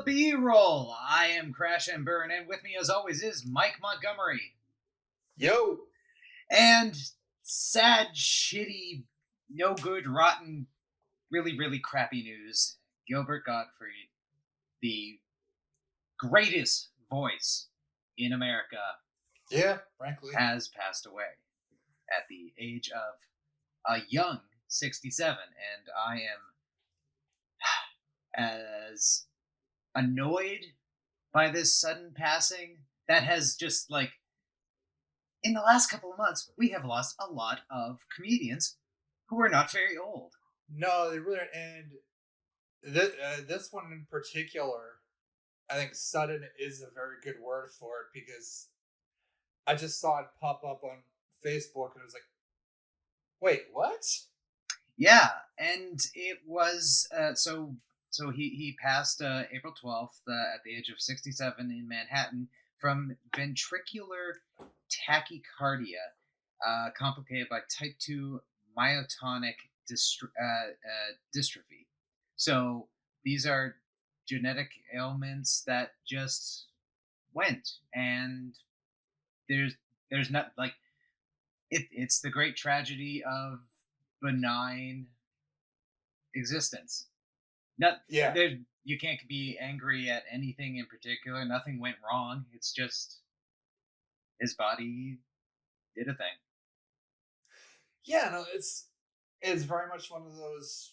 the B-roll. I am Crash and Burn, and with me as always is Mike Montgomery. Yo! And sad, shitty, no good, rotten, really, really crappy news. Gilbert Gottfried, the greatest voice in America, frankly, has passed away at the age of a young 67, and I am as annoyed by this sudden passing that has just in the last couple of months we have lost a lot of comedians who are not very old. No, they really are. And this one in particular, I think sudden is a very good word for it, because I just saw it pop up on Facebook and I was like, wait, what? Yeah, and it was so he passed April 12th at the age of 67 in Manhattan from ventricular tachycardia, complicated by type 2 myotonic dystrophy. So these are genetic ailments that just went, and there's not it's the great tragedy of benign existence. You can't be angry at anything in particular. Nothing went wrong. It's just his body did a thing. Yeah, no, it's very much one of those,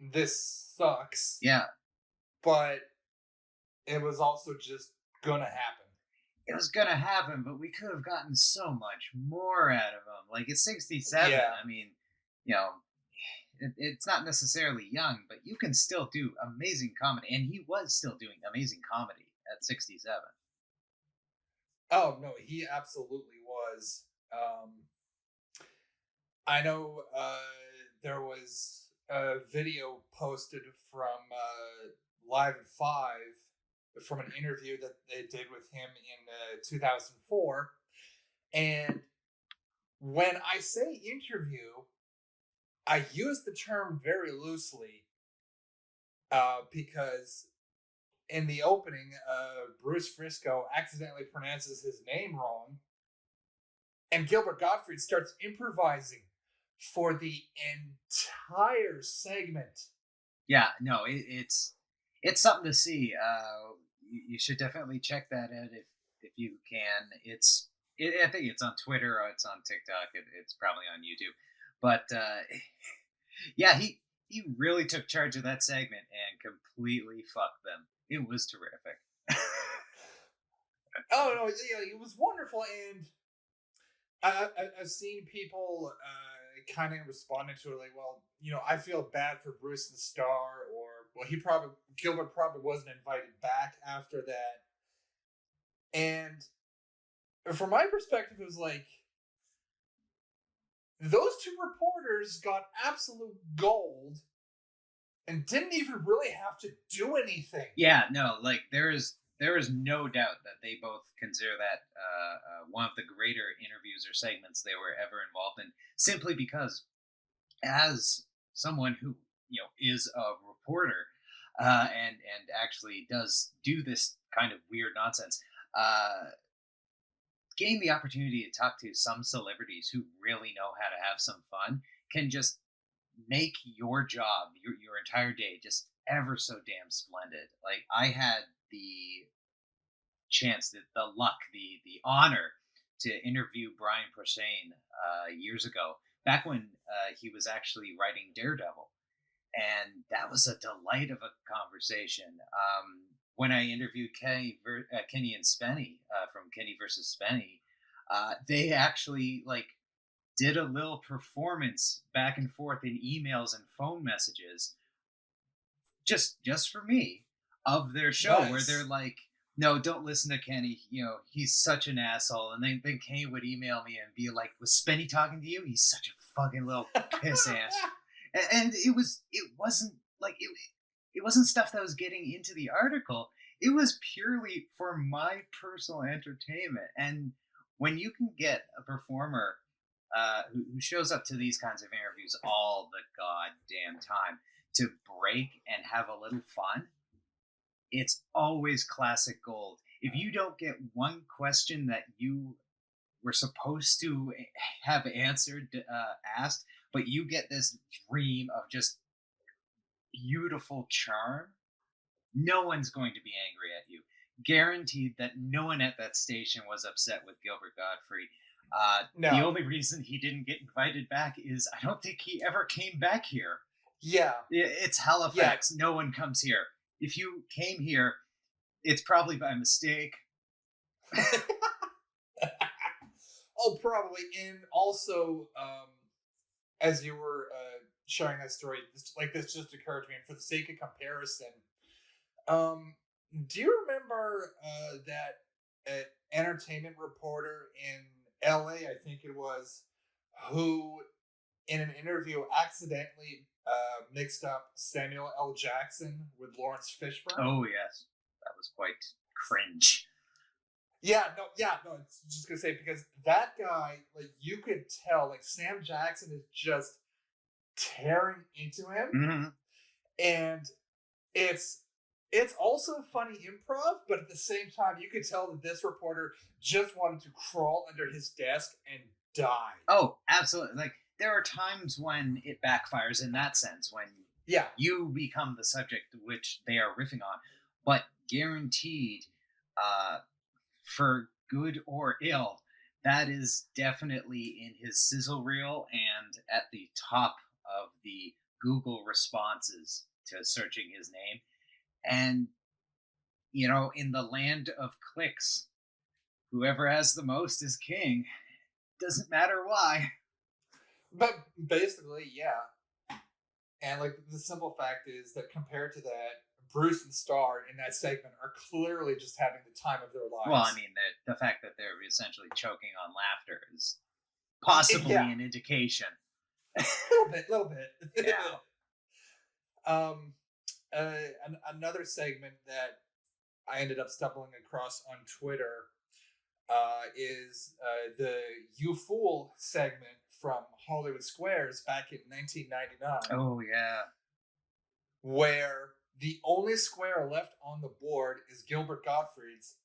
this sucks. Yeah. But it was also just gonna happen. It was gonna happen, but we could have gotten so much more out of him. Like, at 67, Yeah. I mean, it's not necessarily young, but you can still do amazing comedy. And he was still doing amazing comedy at 67. Oh, no, he absolutely was. I know there was a video posted from Live at 5 from an interview that they did with him in 2004. And when I say interview, I use the term very loosely because in the opening, Bruce Frisco accidentally pronounces his name wrong, and Gilbert Gottfried starts improvising for the entire segment. Yeah, no, it's something to see. You should definitely check that out if you can. I think it's on Twitter or it's on TikTok. It's probably on YouTube. But yeah, he really took charge of that segment and completely fucked them. It was terrific. Oh no, yeah, it was wonderful, and I've seen people kind of responding to it like, well, I feel bad for Bruce the Star, or well, Gilbert probably wasn't invited back after that. And from my perspective, it was like, those two reporters got absolute gold and didn't even really have to do anything. Yeah, no, there is no doubt that they both consider that one of the greater interviews or segments they were ever involved in, simply because, as someone who is a reporter and actually does do this kind of weird nonsense, getting the opportunity to talk to some celebrities who really know how to have some fun can just make your job, your entire day, just ever so damn splendid. Like, I had the chance, the luck, the honor to interview Brian Posehn years ago, back when he was actually writing Daredevil, and that was a delight of a conversation. When I interviewed Kenny and Spenny from Kenny versus Spenny, they actually did a little performance back and forth in emails and phone messages, just for me, of their show. Nice. Where they're like, no, don't listen to Kenny. He's such an asshole. And then Kenny would email me and be like, was Spenny talking to you? He's such a fucking little piss ass. And it wasn't stuff that was getting into the article. It was purely for my personal entertainment. And when you can get a performer who shows up to these kinds of interviews all the goddamn time to break and have a little fun, it's always classic gold. If you don't get one question that you were supposed to have answered, asked, but you get this dream of just beautiful charm, no one's going to be angry at you. Guaranteed that no one at that station was upset with Gilbert Gottfried. The No. only reason he didn't get invited back is I don't think he ever came back here. Yeah. It's Halifax. No one comes here. If you came here, it's probably by mistake. Oh, probably. And also, as you were sharing that story, this just occurred to me, and for the sake of comparison, do you remember that entertainment reporter in LA, I think it was, who in an interview accidentally mixed up Samuel L. Jackson with Lawrence Fishburne? Oh, yes. That was quite cringe. Yeah, no, it's just gonna say, because that guy, like, you could tell, like, Sam Jackson is just tearing into him, Mm-hmm. and it's also funny improv, but at the same time, you could tell that this reporter just wanted to crawl under his desk and die. Oh, absolutely. Like, there are times when it backfires in that sense, when you become the subject which they are riffing on, but guaranteed, for good or ill, that is definitely in his sizzle reel and at the top of the Google responses to searching his name. And, in the land of clicks, whoever has the most is king. Doesn't matter why. But basically, yeah. And, like, the simple fact is that compared to that, Bruce and Star in that segment are clearly just having the time of their lives. Well, I mean, the fact that they're essentially choking on laughter is possibly an indication. Little bit. Yeah. Another segment that I ended up stumbling across on Twitter is the You Fool segment from Hollywood Squares back in 1999. Oh, yeah. Where the only square left on the board is Gilbert Gottfried's,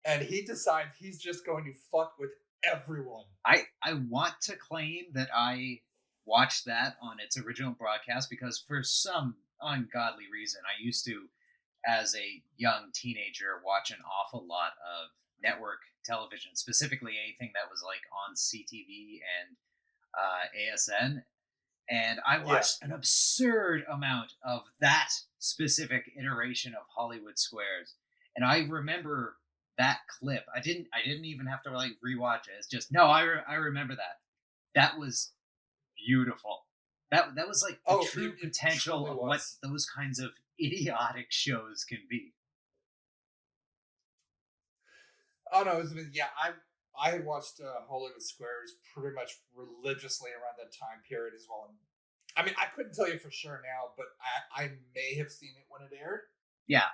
and he decides he's just going to fuck with everyone. I want to claim that I watched that on its original broadcast because for some ungodly reason, I used to, as a young teenager, watch an awful lot of network television, specifically anything that was like on CTV and ASN. And I watched an absurd amount of that specific iteration of Hollywood Squares. And I remember that clip. I didn't even have to like rewatch it. It's just I remember that. That was beautiful. That was like the true potential of what those kinds of idiotic shows can be. Oh no, I had watched Hollywood Squares pretty much religiously around that time period as well. I mean, I couldn't tell you for sure now, but I may have seen it when it aired. Yeah.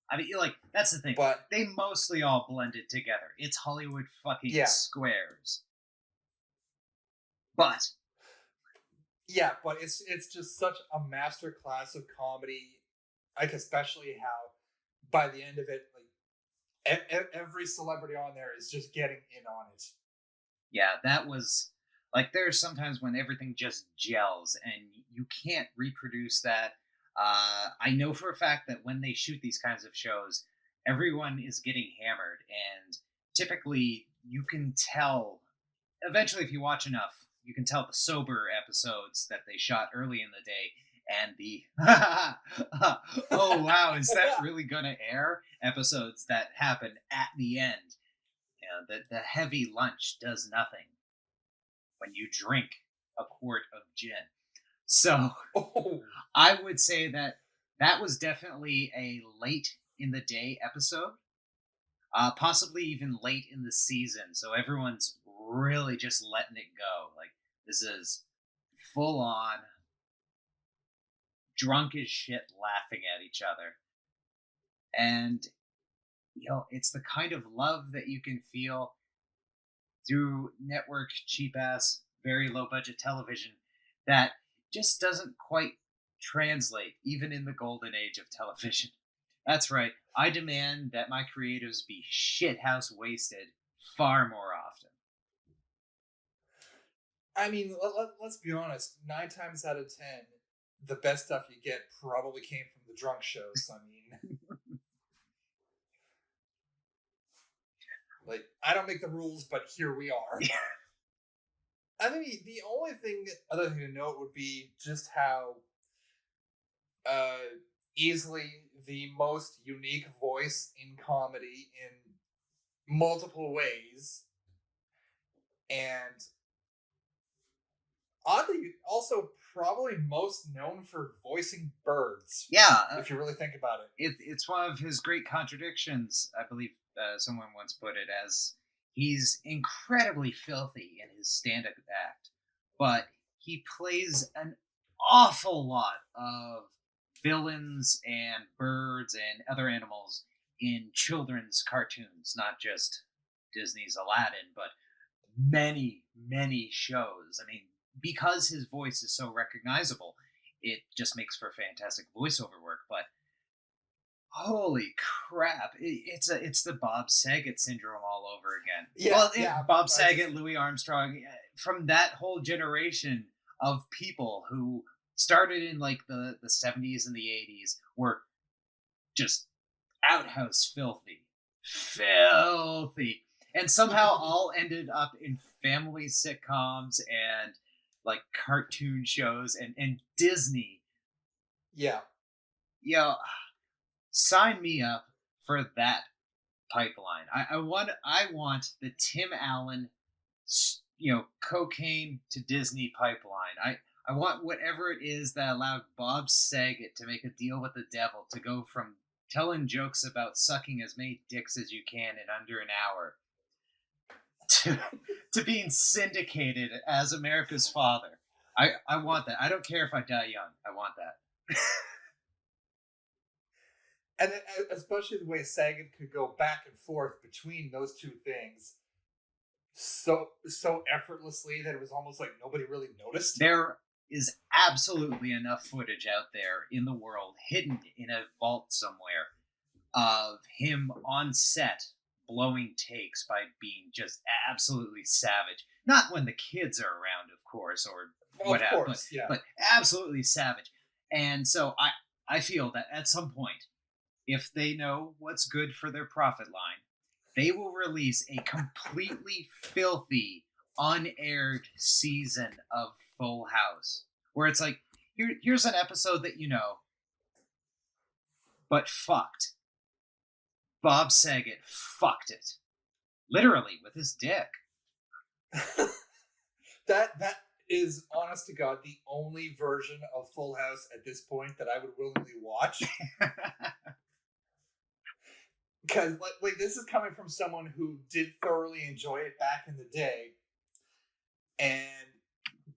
I mean, like, that's the thing. But they mostly all blended together. It's Hollywood fucking Squares. But it's just such a masterclass of comedy. Like, especially how by the end of it, like, every celebrity on there is just getting in on it. Yeah, that was like, there's sometimes when everything just gels and you can't reproduce that. I know for a fact that when they shoot these kinds of shows, everyone is getting hammered, and typically you can tell, eventually if you watch enough, you can tell the sober episodes that they shot early in the day and the oh wow, is that really gonna air episodes that happen at the end. The heavy lunch does nothing when you drink a quart of gin. So I would say that was definitely a late in the day episode, possibly even late in the season. So everyone's really just letting it go. Like, this is full on drunk as shit laughing at each other. And, it's the kind of love that you can feel through network cheap ass, very low budget television that just doesn't quite translate, even in the golden age of television. That's right. I demand that my creatives be shithouse wasted far more often. I mean, let's be honest. 9 times out of 10, the best stuff you get probably came from the drunk shows. I mean, like, I don't make the rules, but here we are. I think the only other thing to note would be just how uh, easily the most unique voice in comedy in multiple ways, and oddly also probably most known for voicing birds. Yeah, If you really think about it. it's one of his great contradictions. I believe someone once put it as he's incredibly filthy in his stand-up act, but he plays an awful lot of villains and birds and other animals in children's cartoons, not just Disney's Aladdin, but many shows. I mean, because his voice is so recognizable, it just makes for fantastic voiceover work. But holy crap, it's the Bob Saget syndrome all over again. Yeah, Well, yeah. Bob Saget, Louis Armstrong, from that whole generation of people who started in like the 70s and the 80s were just outhouse filthy, and somehow all ended up in family sitcoms and like cartoon shows and Disney. Yeah. Yeah, sign me up for that pipeline. I want the Tim Allen, cocaine to Disney pipeline. I want whatever it is that allowed Bob Saget to make a deal with the devil to go from telling jokes about sucking as many dicks as you can in under an hour to to being syndicated as America's father. I want that. I don't care if I die young. I want that. And then, especially the way Sagan could go back and forth between those two things so effortlessly that it was almost like nobody really noticed. There is absolutely enough footage out there in the world, hidden in a vault somewhere, of him on set blowing takes by being just absolutely savage. Not when the kids are around, of course, or whatever, but absolutely savage. And so I feel that at some point, if they know what's good for their profit line, they will release a completely filthy, unaired season of Full House, where it's like, here's an episode that you know, but fucked. Bob Saget fucked it, literally with his dick. That is, honest to God, the only version of Full House at this point that I would willingly watch. Because like this is coming from someone who did thoroughly enjoy it back in the day,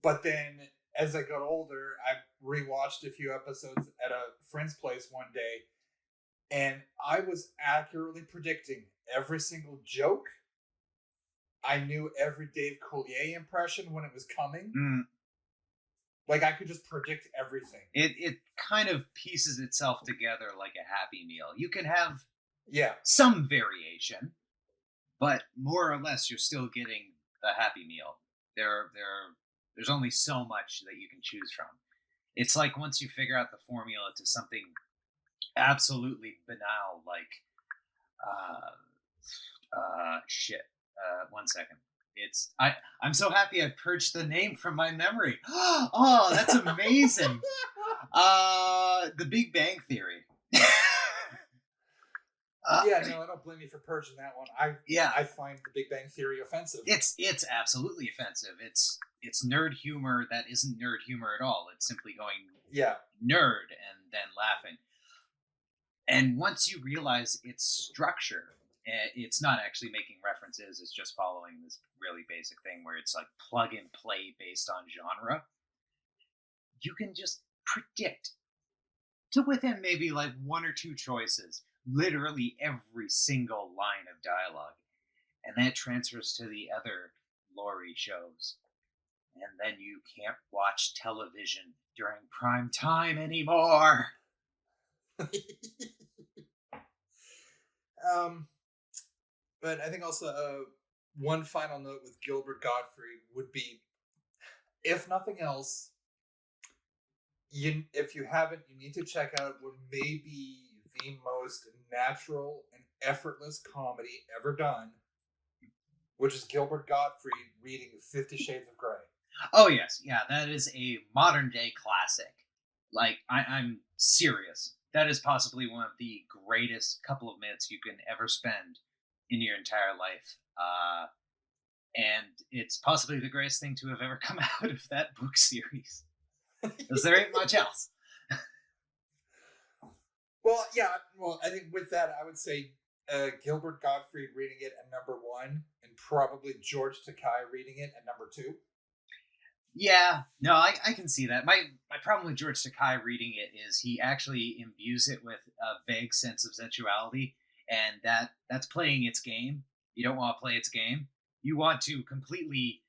but then as I got older, I rewatched a few episodes at a friend's place one day, and I was accurately predicting every single joke. I knew every Dave Coulier impression when it was coming. Like, I could just predict everything. It kind of pieces itself together like a Happy Meal. You can have some variation, but more or less you're still getting the Happy Meal. There's only so much that you can choose from. It's like once you figure out the formula to something absolutely banal, like shit. 1 second. I'm so happy I've purged the name from my memory. Oh, that's amazing. The Big Bang Theory. No, I don't blame you for purging that one. I find the Big Bang Theory offensive. It's absolutely offensive. It's nerd humor that isn't nerd humor at all. It's simply going nerd and then laughing. And once you realize its structure, it's not actually making references. It's just following this really basic thing where it's like plug and play based on genre. You can just predict to within maybe like one or two choices literally every single line of dialogue, and that transfers to the other Laurie shows, and then you can't watch television during prime time anymore. But I think also one final note with Gilbert Gottfried would be, if nothing else, if you haven't, you need to check out what may be the most natural and effortless comedy ever done, which is Gilbert Gottfried reading 50 Shades of Grey. Oh, yes. Yeah, that is a modern-day classic. Like, I'm serious. That is possibly one of the greatest couple of minutes you can ever spend in your entire life. And it's possibly the greatest thing to have ever come out of that book series. Because there ain't much else. Well, yeah. Well, I think with that, I would say Gilbert Gottfried reading it at number 1, and probably George Takei reading it at number 2. Yeah, no, I can see that. My problem with George Takei reading it is he actually imbues it with a vague sense of sensuality, and that's playing its game. You don't want to play its game. You want to completely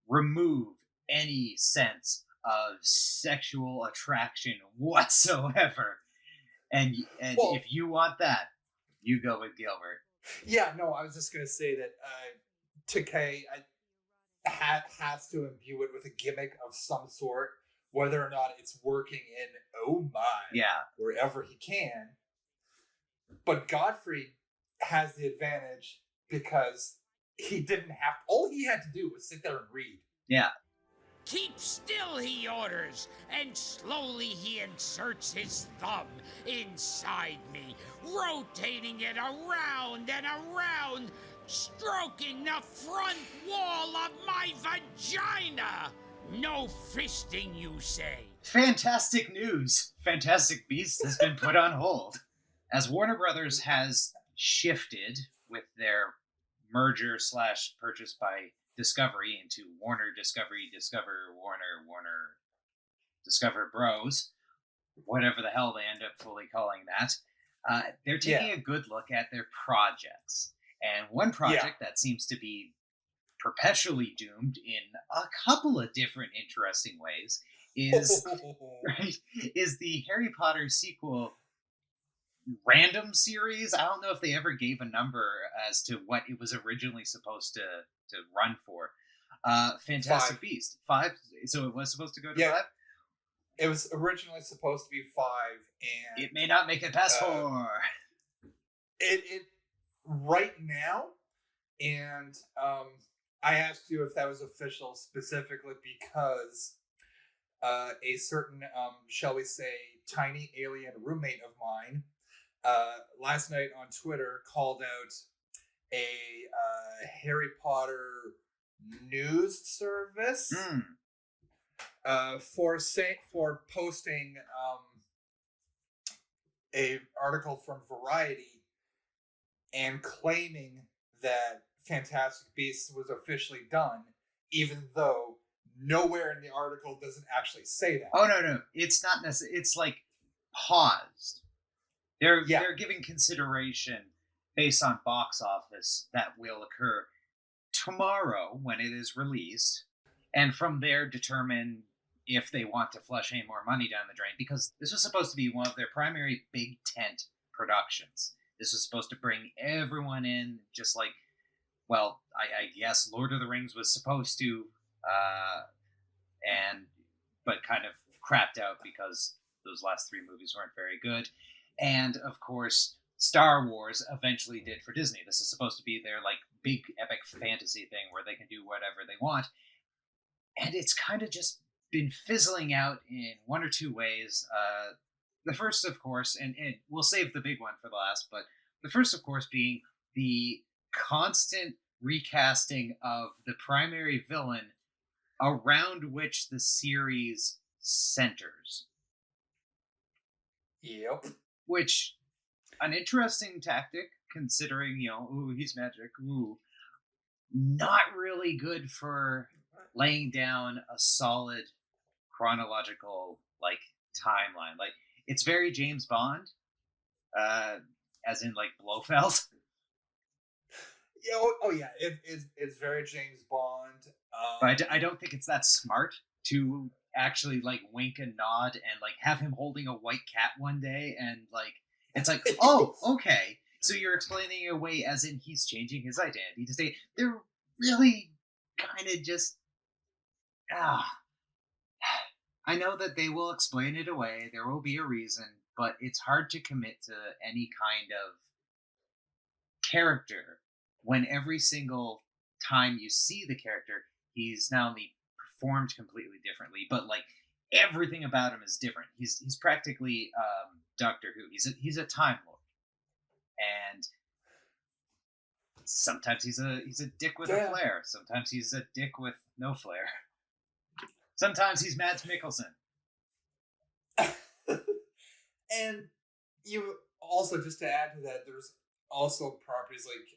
remove any sense of sexual attraction whatsoever. And well, if you want that, you go with Gilbert. Yeah, no, I was just going to say that Takei has to imbue it with a gimmick of some sort, whether or not it's working in, oh my, wherever he can. But Gottfried has the advantage because he didn't have, all he had to do was sit there and read. Yeah. Keep still, he orders, and slowly he inserts his thumb inside me, rotating it around and around, stroking the front wall of my vagina. No fisting, you say? Fantastic news. Fantastic Beasts has been put on hold. As Warner Brothers has shifted with their merger / purchase by Discovery into Warner Discovery Discover Warner Discover Bros, whatever the hell they end up fully calling that, they're taking a good look at their projects. And one project that seems to be perpetually doomed in a couple of different interesting ways is the Harry Potter sequel random series. I don't know if they ever gave a number as to what it was originally supposed to run for. Fantastic 5. Beast. 5? So it was supposed to go to 5? It was originally supposed to be 5, and it may not make it past 4. It right now, and I asked you if that was official specifically because a certain, shall we say, tiny alien roommate of mine last night on Twitter called out a Harry Potter news service for posting a article from Variety and claiming that Fantastic Beasts was officially done, even though nowhere in the article does it actually say that. Oh no, it's not necessarily. It's like paused. They're giving consideration based on box office that will occur tomorrow when it is released, and from there determine if they want to flush any more money down the drain, because this was supposed to be one of their primary big tent productions. This was supposed to bring everyone in, just like, well, I guess Lord of the Rings was supposed to, but kind of crapped out because those last 3 movies weren't very good. And, of course, Star Wars eventually did for Disney. This is supposed to be their, like, big epic fantasy thing where they can do whatever they want. And it's kind of just been fizzling out in one or two ways. The first, of course, and we'll save the big one for the last, but the first, of course, being the constant recasting of the primary villain around which the series centers. Yep. Which, an interesting tactic, considering, ooh, he's magic, ooh. Not really good for laying down a solid chronological, like, timeline. Like, it's very James Bond, as in, like, Blofeld. Yeah, it's very James Bond. But I don't think it's that smart to actually, like, wink and nod and, like, have him holding a white cat one day and, like, it's like, oh, okay, So you're explaining it away as in he's changing his identity to say they're really kind of just I know that they will explain it away. There will be a reason, but it's hard to commit to any kind of character when every single time you see the character, he's not only performed completely differently, but like everything about him is different. He's practically Doctor Who. He's a Time Lord, and sometimes he's a dick with a flair. Sometimes he's a dick with no flair. Sometimes he's Mads Mikkelsen. And you also, just to add to that, there's also properties like,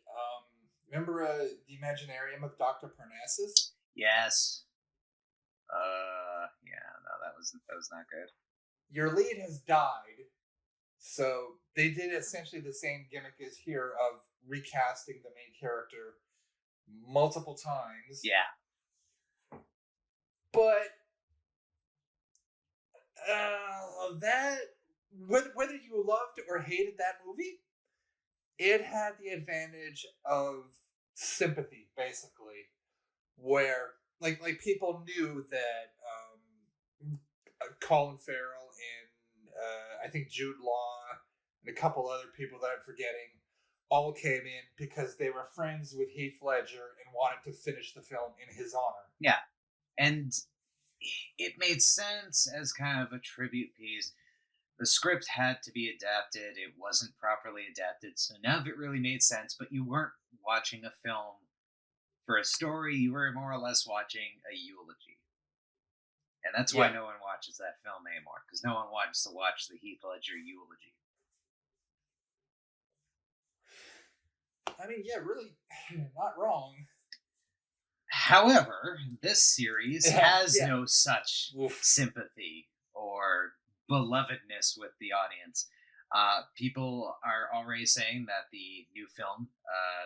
remember the Imaginarium of Dr. Parnassus? Yes. Yeah, no, that was not good. Your lead has died, so they did essentially the same gimmick as here of recasting the main character multiple times. Yeah. But that, whether you loved or hated that movie, it had the advantage of sympathy, basically, where like people knew that Colin Farrell and I think Jude Law and a couple other people that I'm forgetting all came in because they were friends with Heath Ledger and wanted to finish the film in his honor. Yeah, and it made sense as kind of a tribute piece. The script had to be adapted. It wasn't properly adapted, so none of it really made sense, but you weren't watching a film for a story. You were more or less watching a eulogy. And that's why no one watches that film anymore, because no one wants to watch the Heath Ledger eulogy. I mean, yeah, really, not wrong. However, this series has no such sympathy or belovedness with the audience. People are already saying that the new film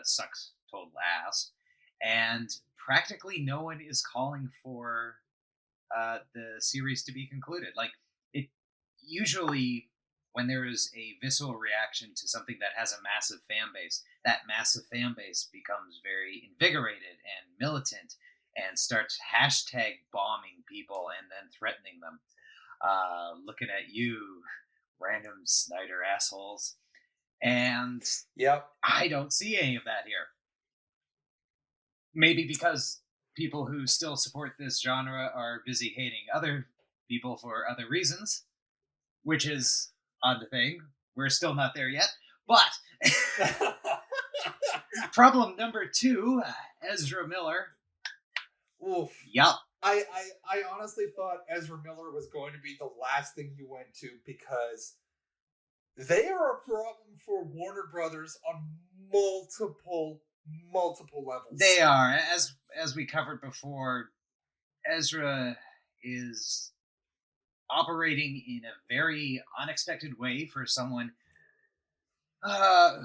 sucks total ass, and practically no one is calling for the series to be concluded. Like, it usually, when there is a visceral reaction to something that has a massive fan base, that massive fan base becomes very invigorated and militant and starts hashtag bombing people and then threatening them. Looking at you, random Snyder assholes. And I don't see any of that here. Maybe because people who still support this genre are busy hating other people for other reasons, which is odd thing. We're still not there yet. But problem number 2, Ezra Miller. Oof. Yup. I honestly thought Ezra Miller was going to be the last thing you went to, because they are a problem for Warner Brothers on multiple levels. They are. As we covered before, Ezra is operating in a very unexpected way for someone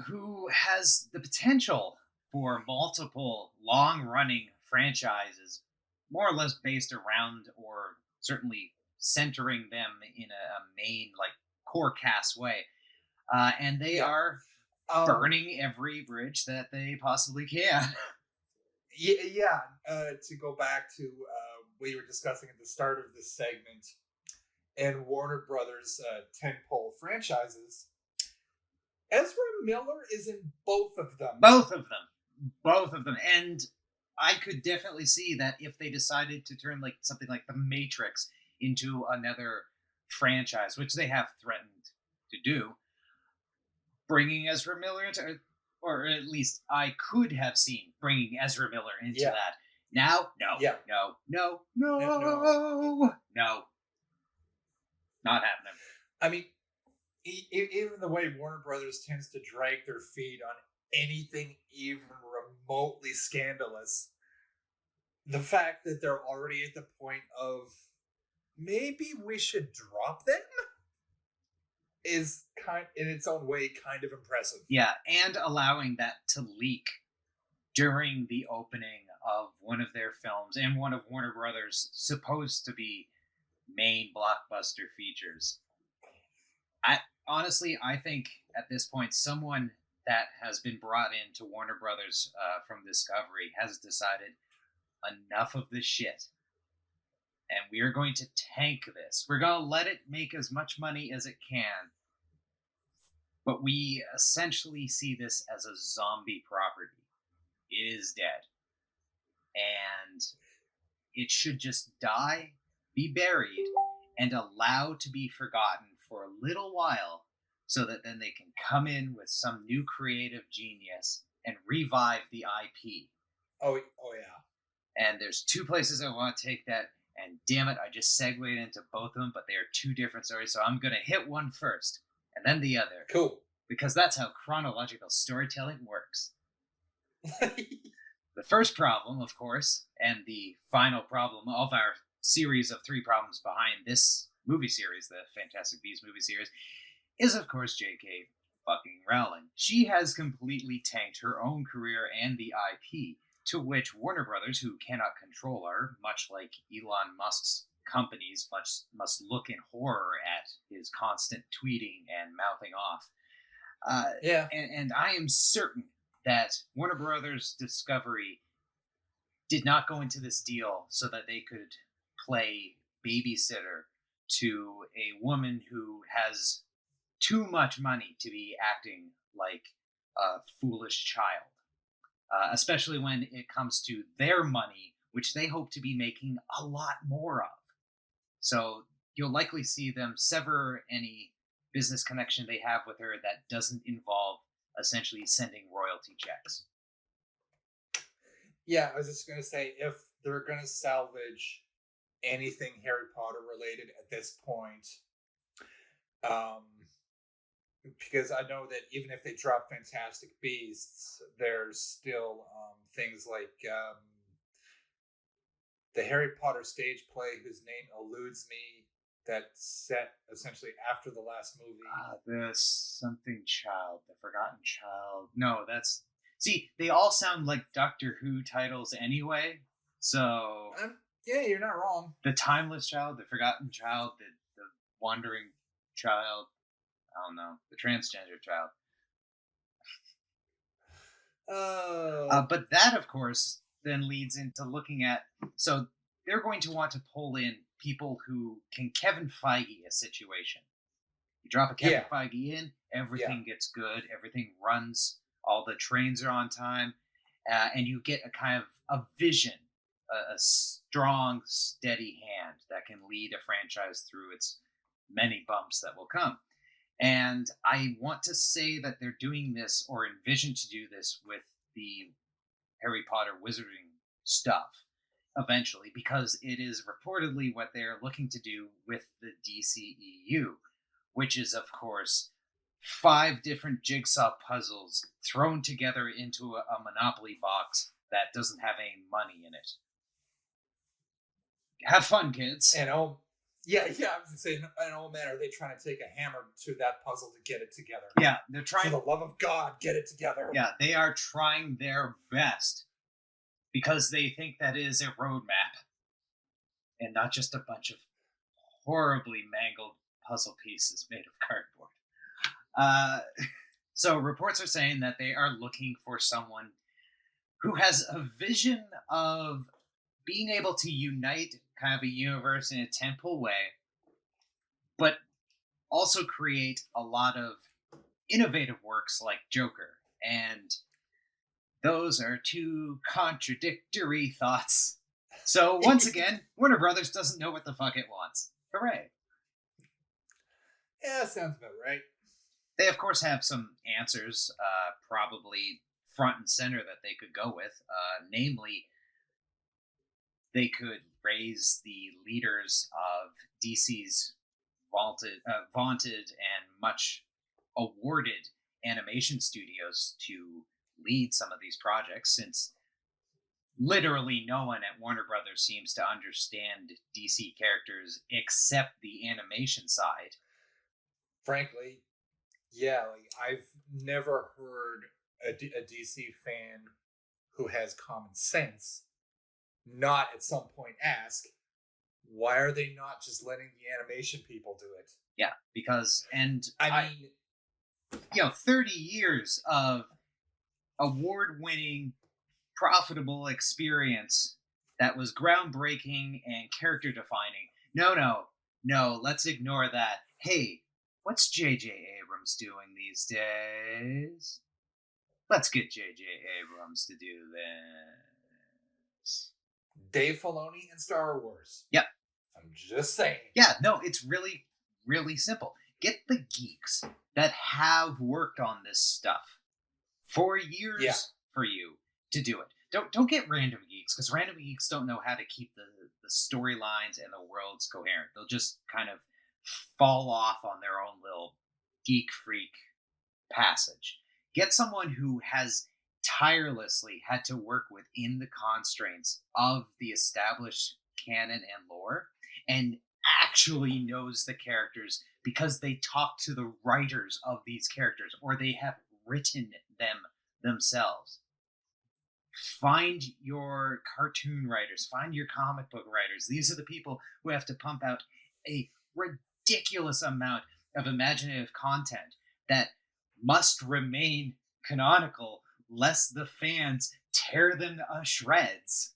who has the potential for multiple long-running franchises, more or less based around or certainly centering them in a main, like, core cast way. And they are burning every bridge that they possibly can. To go back to what you were discussing at the start of this segment, and Warner Brothers' tentpole franchises, Ezra Miller is in both of them. Both of them. And I could definitely see that if they decided to turn like something like The Matrix into another franchise, which they have threatened to do, bringing Ezra Miller into, or at least I could have seen bringing Ezra Miller into that. Now, no. Not happening. I mean, even the way Warner Brothers tends to drag their feet on anything even remotely scandalous, the fact that they're already at the point of maybe we should drop them is in its own way kind of impressive. Yeah, and allowing that to leak during the opening of one of their films and one of Warner Brothers' supposed to be main blockbuster features. I think at this point someone that has been brought into Warner Brothers from Discovery has decided enough of this shit. And we are going to tank this. We're going to let it make as much money as it can. But we essentially see this as a zombie property. It is dead. And it should just die, be buried, and allowed to be forgotten for a little while so that then they can come in with some new creative genius and revive the IP. Oh yeah. And there's two places I want to take that, and damn it, I just segued into both of them, but they are two different stories, so I'm going to hit one first, and then the other. Cool. Because that's how chronological storytelling works. The first problem, of course, and the final problem of our series of 3 problems behind this movie series, the Fantastic Beasts movie series, is, of course, J.K. fucking Rowling. She has completely tanked her own career and the IP, to which Warner Brothers, who cannot control her, much like Elon Musk's companies, must look in horror at his constant tweeting and mouthing off. And I am certain that Warner Brothers Discovery did not go into this deal so that they could play babysitter to a woman who has too much money to be acting like a foolish child. Especially when it comes to their money, which they hope to be making a lot more of. So you'll likely see them sever any business connection they have with her that doesn't involve essentially sending royalty checks. Yeah, I was just going to say, if they're going to salvage anything Harry Potter related at this point, because I know that even if they drop Fantastic Beasts, there's still things like the Harry Potter stage play, whose name eludes me, that's set essentially after the last movie. The something child, the forgotten child. No, that's... See, they all sound like Doctor Who titles anyway, so... Yeah, you're not wrong. The timeless child, the forgotten child, the wandering child... I don't know, the transgender child. But that, of course, then leads into looking at... So they're going to want to pull in people who can Kevin Feige a situation. You drop a Kevin Feige in, everything gets good, everything runs, all the trains are on time, and you get a kind of a vision, a strong, steady hand that can lead a franchise through its many bumps that will come. And I want to say that they're doing this, or envision to do this, with the Harry Potter wizarding stuff eventually, because it is reportedly what they're looking to do with the DCEU, which is, of course, 5 different jigsaw puzzles thrown together into a Monopoly box that doesn't have any money in it. Have fun, kids. And I was gonna say, and oh man, are they trying to take a hammer to that puzzle to get it together? Yeah, they're trying. For the love of God, get it together. Yeah, they are trying their best because they think that is a roadmap and not just a bunch of horribly mangled puzzle pieces made of cardboard. So reports are saying that they are looking for someone who has a vision of being able to unite kind of a universe in a temple way, but also create a lot of innovative works like Joker. And those are 2 contradictory thoughts. So once again, Warner Brothers doesn't know what the fuck it wants. Hooray. Yeah, sounds about right. They, of course, have some answers, probably front and center, that they could go with. Namely, they could raise the leaders of DC's vaunted and much awarded animation studios to lead some of these projects, since literally no one at Warner Brothers seems to understand DC characters except the animation side. Frankly, yeah, like I've never heard a DC fan who has common sense not at some point ask, why are they not just letting the animation people do it? Yeah, because, and I mean, 30 years of award-winning, profitable experience that was groundbreaking and character-defining. No, let's ignore that. Hey, what's J.J. Abrams doing these days? Let's get J.J. Abrams to do this. Dave Filoni and Star Wars. Yep. I'm just saying. Yeah, no, it's really, really simple. Get the geeks that have worked on this stuff for years for you to do it. Don't get random geeks, because random geeks don't know how to keep the storylines and the worlds coherent. They'll just kind of fall off on their own little geek freak passage. Get someone who has tirelessly had to work within the constraints of the established canon and lore, and actually knows the characters because they talk to the writers of these characters, or they have written them themselves. Find your cartoon writers, find your comic book writers. These are the people who have to pump out a ridiculous amount of imaginative content that must remain canonical lest the fans tear them to shreds.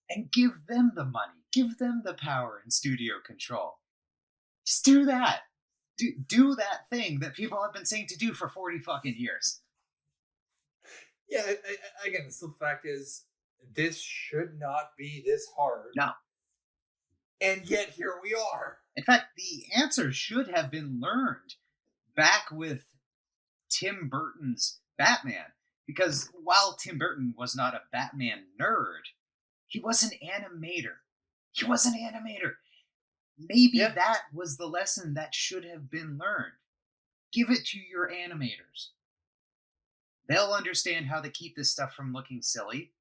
And give them the money, give them the power and studio control. Just do that. Do that thing that people have been saying to do for 40 fucking years. Yeah, again, the simple fact is, this should not be this hard. No. And yet, here we are. In fact, the answer should have been learned back with Tim Burton's Batman. Because while Tim Burton was not a Batman nerd, he was an animator. Maybe that was the lesson that should have been learned. Give it to your animators. They'll understand how to keep this stuff from looking silly.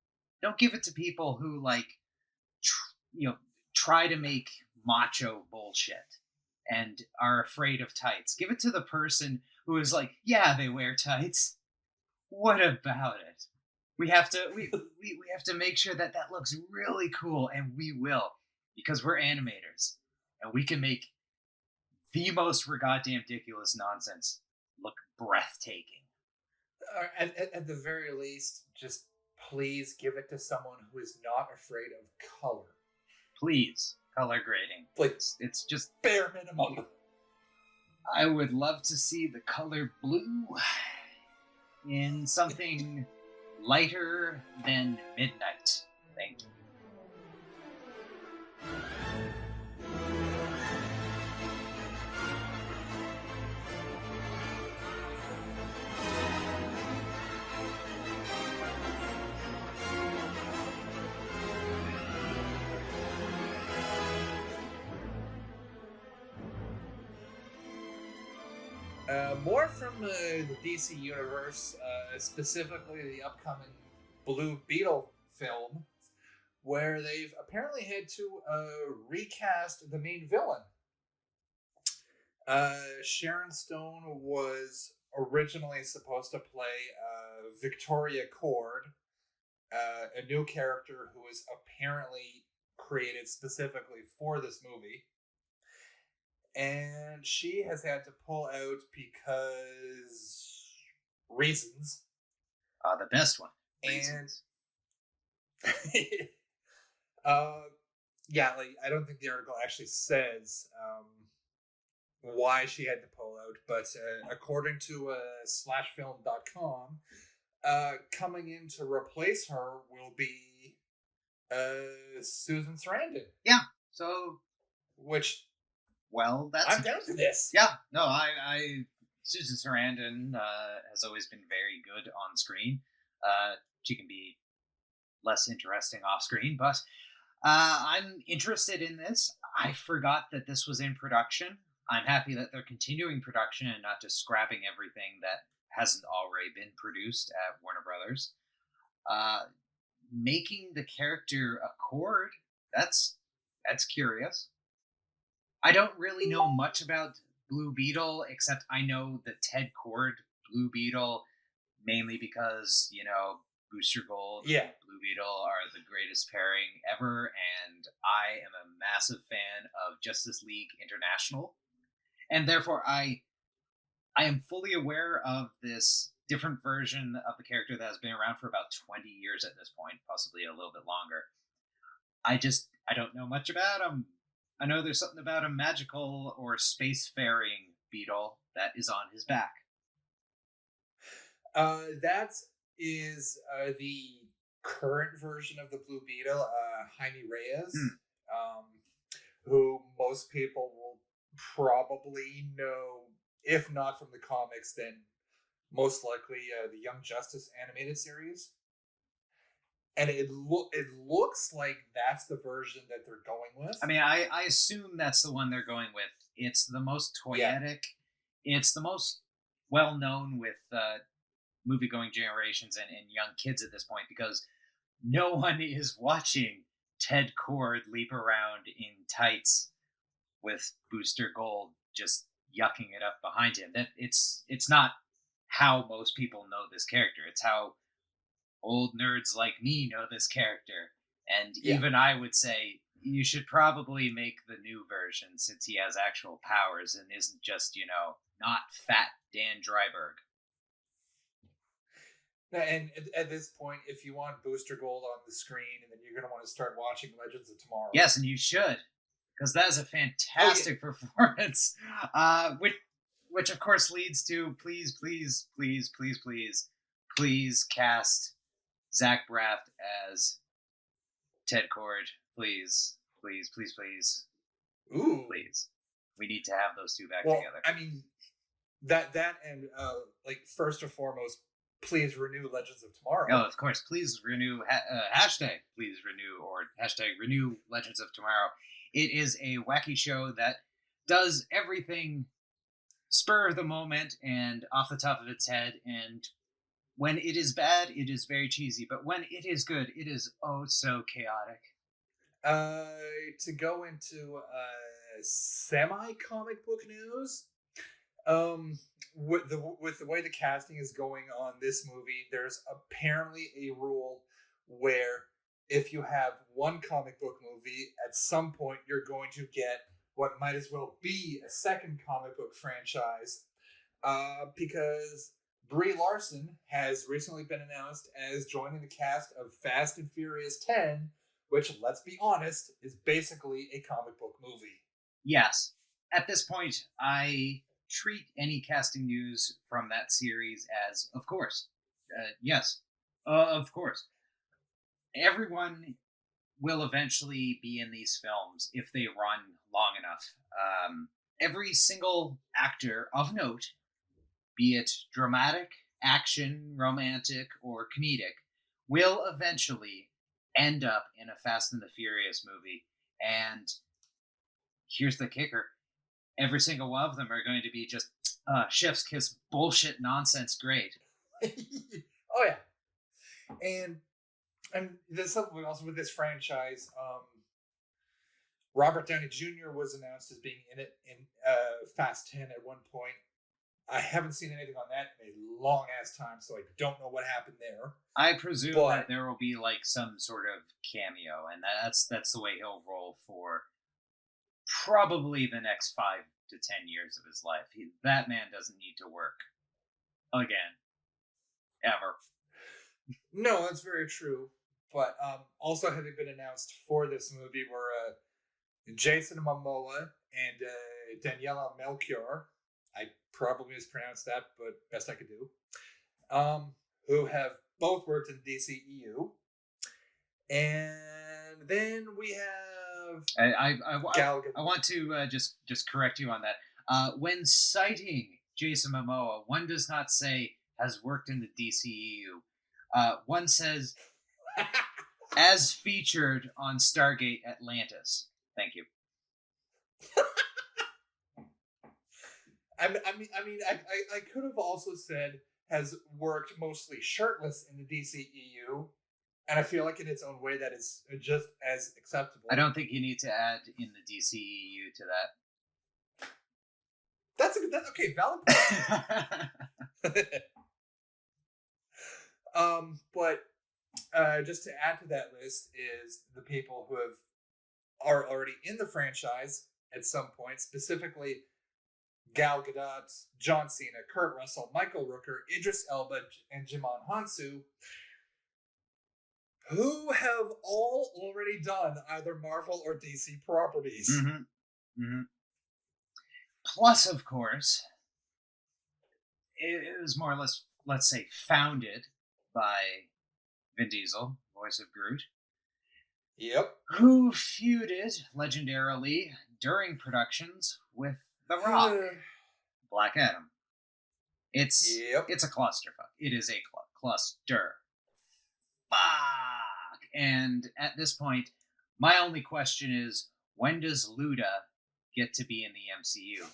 Don't give it to people who, try to make macho bullshit and are afraid of tights. Give it to the person who is like, yeah, they wear tights. What about it? We have to make sure that looks really cool, and we will, because we're animators, and we can make the most goddamn ridiculous nonsense look breathtaking. At the very least, just please give it to someone who is not afraid of color. Please, color grading. It's just bare minimum. I would love to see the color blue in something lighter than midnight. Thank you. More from the DC universe, specifically the upcoming Blue Beetle film, where they've apparently had to recast the main villain. Sharon Stone was originally supposed to play Victoria Cord, a new character who was apparently created specifically for this movie. And she has had to pull out because reasons. The best one. Reasons. And I don't think the article actually says why she had to pull out, but according to slashfilm.com, coming in to replace her will be Susan Sarandon. Yeah. So, which. Well, I'm down for this. Yeah, no, I Susan Sarandon has always been very good on screen. She can be less interesting off screen, but I'm interested in this. I forgot that this was in production. I'm happy that they're continuing production and not just scrapping everything that hasn't already been produced at Warner Brothers. Making the character a Cord, that's curious. I don't really know much about Blue Beetle, except I know the Ted Cord Blue Beetle, mainly because, Booster Gold and Blue Beetle are the greatest pairing ever, and I am a massive fan of Justice League International. And therefore, I I am fully aware of this different version of the character that has been around for about 20 years at this point, possibly a little bit longer. I don't know much about him. I know there's something about a magical or spacefaring beetle that is on his back. That is the current version of the Blue Beetle, Jaime Reyes, who most people will probably know, if not from the comics, then most likely the Young Justice animated series. And it looks like that's the version that they're going with. I mean, I assume that's the one they're going with. It's the most toyetic. Yeah. It's the most well-known with movie-going generations and young kids at this point, because no one is watching Ted Kord leap around in tights with Booster Gold just yucking it up behind him. That it's not how most people know this character. It's how old nerds like me know this character. And even I would say you should probably make the new version, since he has actual powers and isn't just, not fat Dan Dryberg. And at this point, if you want Booster Gold on the screen, and then you're going to want to start watching Legends of Tomorrow. Yes, and you should, because that is a fantastic performance. Which of course leads to please cast Zach Braff as Ted Kord. Please. Ooh. Please. We need to have those two back together. I mean, that and first and foremost, please renew Legends of Tomorrow. Oh, of course. Please renew, hashtag please renew, or hashtag renew Legends of Tomorrow. It is a wacky show that does everything spur of the moment and off the top of its head. And when it is bad, it is very cheesy. But when it is good, it is oh so chaotic. To go into semi-comic book news, with the way the casting is going on this movie, there's apparently a rule where if you have one comic book movie, at some point you're going to get what might as well be a second comic book franchise, because Brie Larson has recently been announced as joining the cast of Fast and Furious 10, which, let's be honest, is basically a comic book movie. Yes. At this point, I treat any casting news from that series as, of course. Yes. Of course. Everyone will eventually be in these films if they run long enough. Every single actor of note, be it dramatic, action, romantic, or comedic, will eventually end up in a Fast and the Furious movie. And here's the kicker. Every single one of them are going to be just chef's kiss bullshit nonsense great. Oh, yeah. And there's something also with this franchise. Robert Downey Jr. was announced as being in it in Fast 10 at one point. I haven't seen anything on that in a long-ass time, so I don't know what happened there. I presume that there will be some sort of cameo, and that's the way he'll roll for probably the next 5 to 10 years of his life. That man doesn't need to work again. Ever. No, that's very true. But also having been announced for this movie were Jason Momoa and Daniela Melchior. I probably mispronounced that, but best I could do. Who have both worked in DCEU. And then we have I want to just correct you on that. When citing Jason Momoa, one does not say has worked in the DCEU. One says as featured on Stargate Atlantis. Thank you. I could have also said has worked mostly shirtless in the DCEU, and I feel like in its own way that is just as acceptable. I don't think you need to add in the DCEU to that. That's okay. Valid point. But just to add to that list is the people who are already in the franchise at some point, specifically Gal Gadot, John Cena, Kurt Russell, Michael Rooker, Idris Elba, and Jimon Hansu, who have all already done either Marvel or DC properties. Mm-hmm. Mm-hmm. Plus, of course, it was more or less, let's say, founded by Vin Diesel, voice of Groot. Yep. Who feuded legendarily during productions with The Rock, Black Adam. It's a clusterfuck. It is a cluster. Fuck. And at this point, my only question is, when does Luda get to be in the MCU?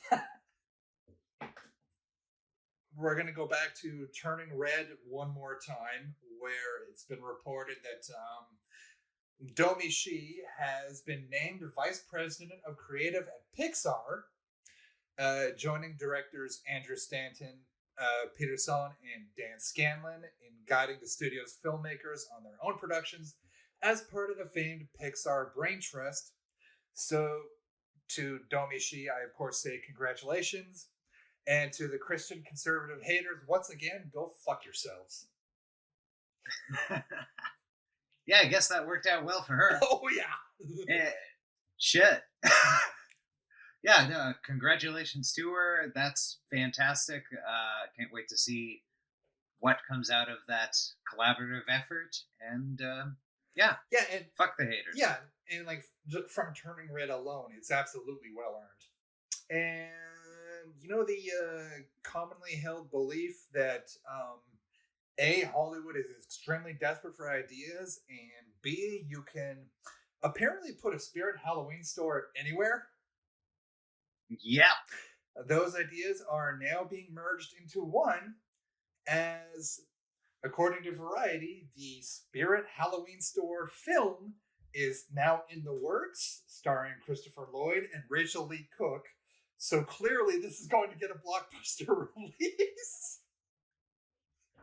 We're going to go back to Turning Red one more time, where it's been reported that Domi Shi has been named Vice President of Creative at Pixar, joining directors Andrew Stanton, Peter Solon, and Dan Scanlon in guiding the studio's filmmakers on their own productions as part of the famed Pixar Brain Trust. So, to Domi Shi, I of course say congratulations. And to the Christian conservative haters, once again, go fuck yourselves. Yeah, I guess that worked out well for her. Oh, yeah. Shit. Yeah, no, congratulations to her. That's fantastic. Can't wait to see what comes out of that collaborative effort. And, yeah, and fuck the haters. Yeah, and like from Turning Red alone, it's absolutely well earned. And you know the commonly held belief that A, Hollywood is extremely desperate for ideas, and B, you can apparently put a Spirit Halloween store anywhere. Yeah. Those ideas are now being merged into one, as according to Variety, the Spirit Halloween store film is now in the works, starring Christopher Lloyd and Rachel Lee Cook. So clearly this is going to get a blockbuster release.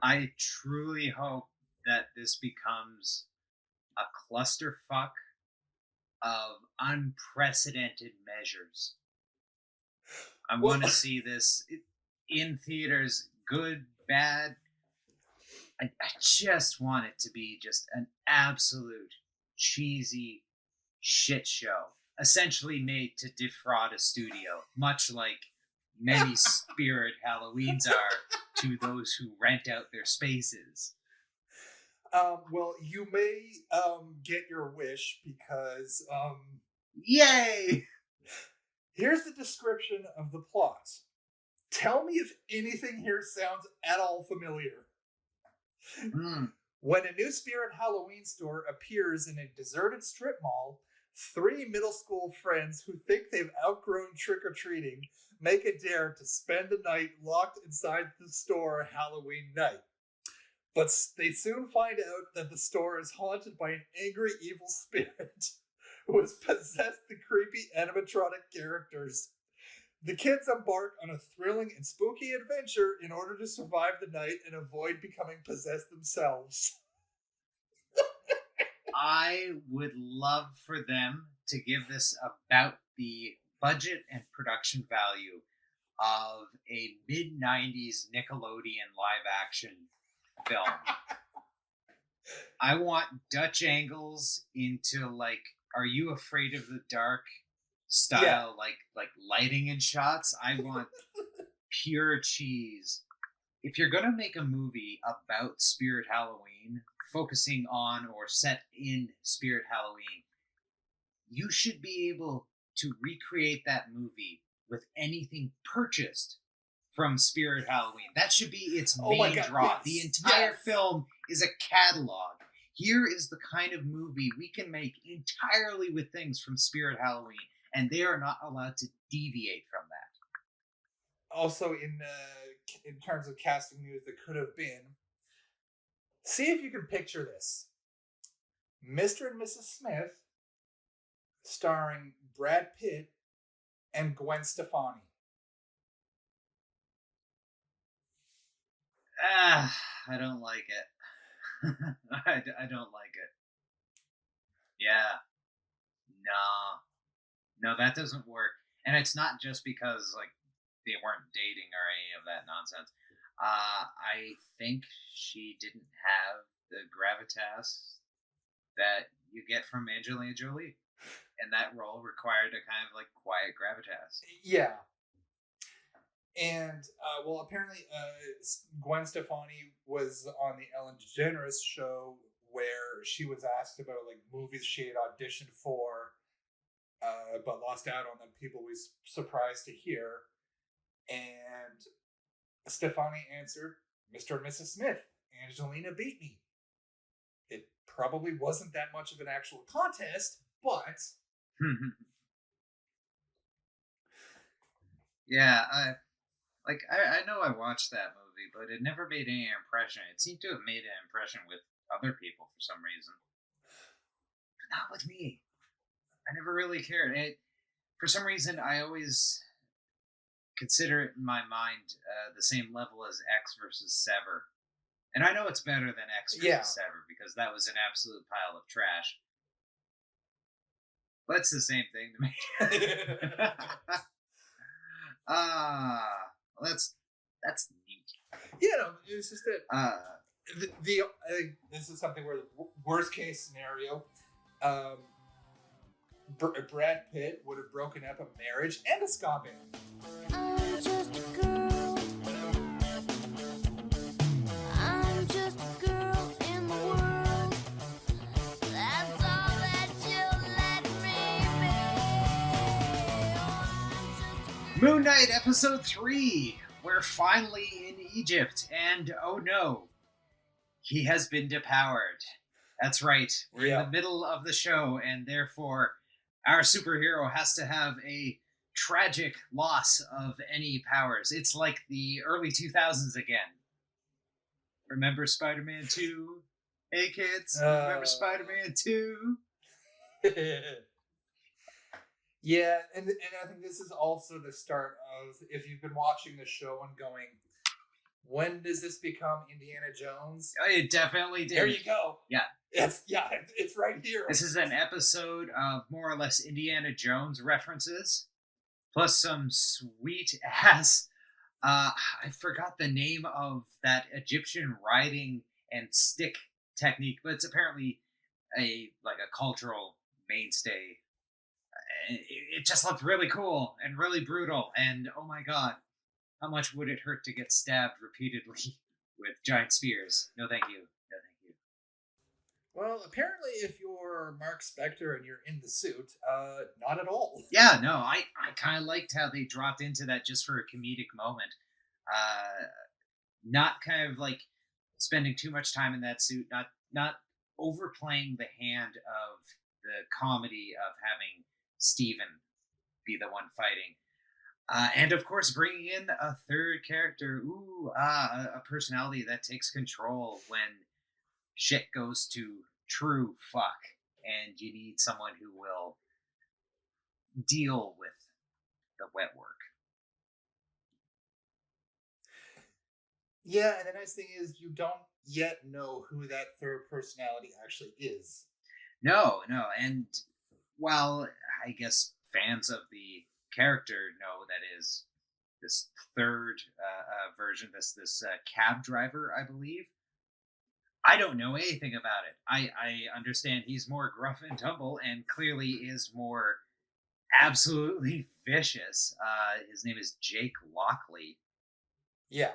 I truly hope that this becomes a clusterfuck of unprecedented measures. I want to see this in theaters, good, bad. I just want it to be just an absolute cheesy shit show, essentially made to defraud a studio, much like many Spirit Halloweens are to those who rent out their spaces. Well, you may get your wish because... Yay! Here's the description of the plot. Tell me if anything here sounds at all familiar. When a new Spirit Halloween store appears in a deserted strip mall, 3 middle school friends who think they've outgrown trick-or-treating make a dare to spend the night locked inside the store Halloween night. But they soon find out that the store is haunted by an angry evil spirit who has possessed the creepy animatronic characters. The kids embark on a thrilling and spooky adventure in order to survive the night and avoid becoming possessed themselves. I would love for them to give this about the budget and production value of a mid-90s Nickelodeon live-action film. I want Dutch angles into, like, Are You Afraid of the Dark style, like lighting and shots. I want pure cheese. If you're going to make a movie about Spirit Halloween, focusing on or set in Spirit Halloween, you should be able to recreate that movie with anything purchased from Spirit Halloween. That should be its main draw. Yes, the entire film is a catalog. Here is the kind of movie we can make entirely with things from Spirit Halloween, and they are not allowed to deviate from that. Also, in terms of casting news that could have been, see if you can picture this. Mr. and Mrs. Smith, starring Brad Pitt and Gwen Stefani. I don't like it. I don't like it. Yeah. No, that doesn't work. And it's not just because, like, they weren't dating or any of that nonsense. I think she didn't have the gravitas that you get from Angelina Jolie, and that role required a kind of like quiet gravitas. Yeah. And well, apparently, Gwen Stefani was on the Ellen DeGeneres show where she was asked about like movies she had auditioned for, but lost out on them. People was surprised to hear, and Stefani answered, "Mr. and Mrs. Smith. Angelina beat me." It probably wasn't that much of an actual contest, but yeah, I know I watched that movie, but it never made any impression. It seemed to have made an impression with other people for some reason, but not with me. I never really cared. For some reason, I always consider it in my mind the same level as X versus Sever. And I know it's better than X versus Sever because that was an absolute pile of trash. But it's the same thing to me. Well, that's neat. Yeah, no, it's just that I think this is something where the worst case scenario, Brad Pitt would have broken up a marriage and a ska band. I'm just a girl. I'm just a girl in the world. That's all that you'll let me be. Oh, Moon Knight Episode 3. We're finally in Egypt, and oh no, he has been depowered. That's right. We're in the middle of the show, and therefore our superhero has to have a tragic loss of any powers. It's like the early 2000s again. Remember Spider-Man 2? Hey kids, remember Spider-Man 2? Yeah, and I think this is also the start of, if you've been watching the show and going, when does this become Indiana Jones? It definitely did. There you go. Yeah. It's right here. This is an episode of more or less Indiana Jones references, plus some sweet ass. I forgot the name of that Egyptian riding and stick technique, but it's apparently a cultural mainstay. It just looked really cool and really brutal, and oh my god, how much would it hurt to get stabbed repeatedly with giant spears? No thank you. No thank you. Well, apparently if you're Mark Spector and you're in the suit, not at all. Yeah, no, I kind of liked how they dropped into that just for a comedic moment. Not kind of like spending too much time in that suit, not overplaying the hand of the comedy of having Steven be the one fighting. And of course, bringing in a third character, a personality that takes control when shit goes to true fuck, and you need someone who will deal with the wet work. Yeah, and the nice thing is you don't yet know who that third personality actually is. No, and while I guess fans of the character know that is this third version, this cab driver, I believe. I don't know anything about it. I understand he's more gruff and tumble and clearly is more absolutely vicious. His name is Jake Lockley. Yeah.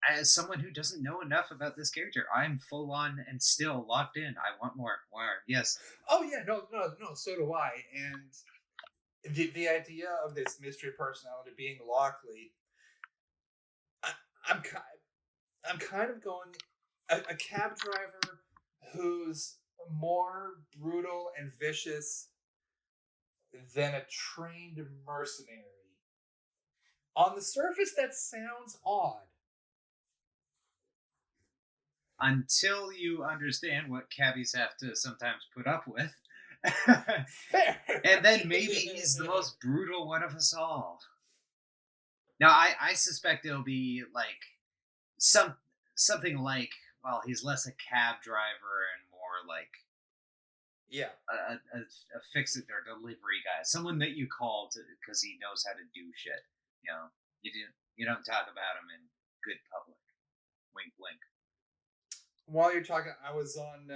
As someone who doesn't know enough about this character, I'm full on and still locked in. I want more. Yes. Oh yeah, no, so do I. And the idea of this mystery personality being Lockley, I'm kind of going a cab driver who's more brutal and vicious than a trained mercenary. On the surface, that sounds odd. Until you understand what cabbies have to sometimes put up with. Fair. And then maybe he's the most brutal one of us all. Now, I suspect it'll be like something like, well, he's less a cab driver and more like Yeah. a fix-it or delivery guy, someone that you call to because he knows how to do shit. You know, you don't talk about him in good public. Wink, wink. While you're talking, I was on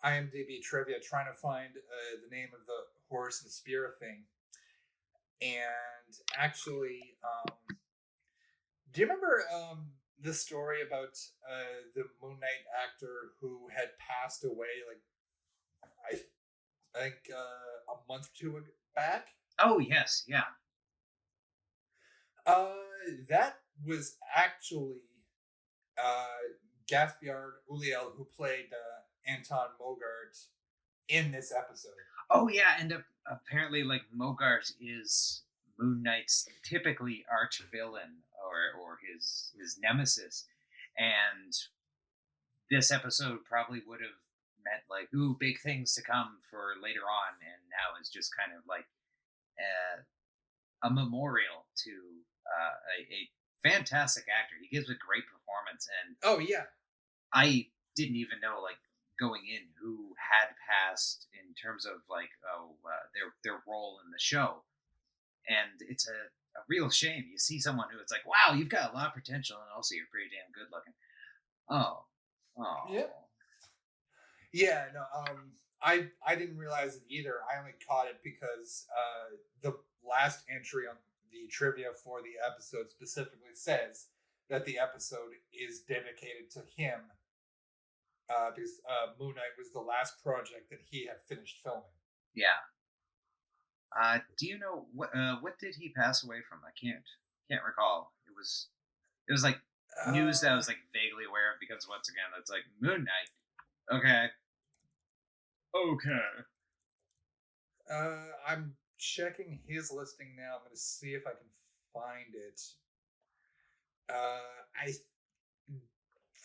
IMDb trivia trying to find the name of the horse and spear thing, and actually, do you remember the story about the Moon Knight actor who had passed away? Like, I think a month or two back. Oh yes, yeah. That was actually Gaspard Ulliel who played Anton Mogart in this episode. Oh yeah, and apparently, like Mogart is Moon Knight's typically arch villain or his nemesis, and this episode probably would have meant like, ooh, big things to come for later on, and now is just kind of like a memorial to a fantastic actor. He gives a great performance, and oh yeah, I didn't even know like going in who had passed in terms of like their role in the show, and it's a real shame. You see someone who it's like, wow, you've got a lot of potential, and also you're pretty damn good looking. Oh, yeah. No, I didn't realize it either. I only caught it because the last entry on the trivia for the episode specifically says that the episode is dedicated to him because Moon Knight was the last project that he had finished filming. Yeah. Do you know what did he pass away from? I can't recall. It was like news that I was like vaguely aware of because once again it's like Moon Knight. Okay. I'm checking his listing now. I'm going to see if I can find it.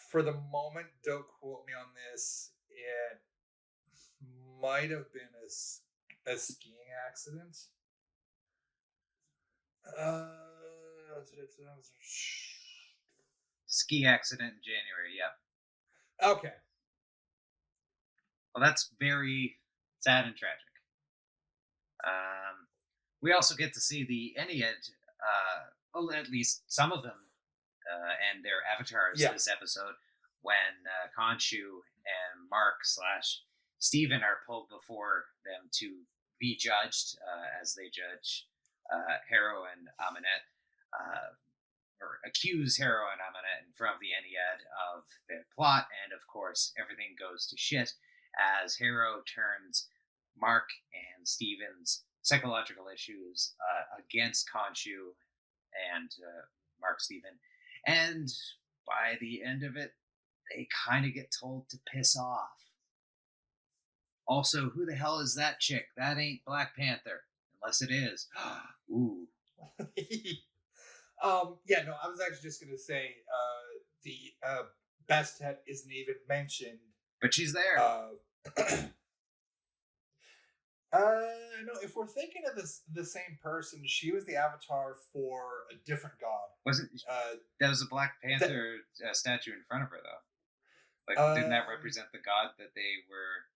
For the moment, don't quote me on this. It might have been a skiing accident. Ski accident in January. Yeah. Okay. Well, that's very sad and tragic. We also get to see the Ennead, well, at least some of them, and their avatars this episode when Khonshu and Mark / Steven are pulled before them to be judged as they judge Harrow and Amunet, or accuse Harrow and Amunet in front of the Ennead of their plot, and of course everything goes to shit as Harrow turns Mark and Steven's psychological issues against Khonshu and Mark Steven, and by the end of it, they kind of get told to piss off. Also, who the hell is that chick? That ain't Black Panther, unless it is. Ooh. Yeah, no, I was actually just gonna say the Bastet isn't even mentioned, but she's there. No, if we're thinking of the same person, she was the avatar for a different god. Wasn't that was a Black Panther statue in front of her though? Like, didn't that represent the god that they were?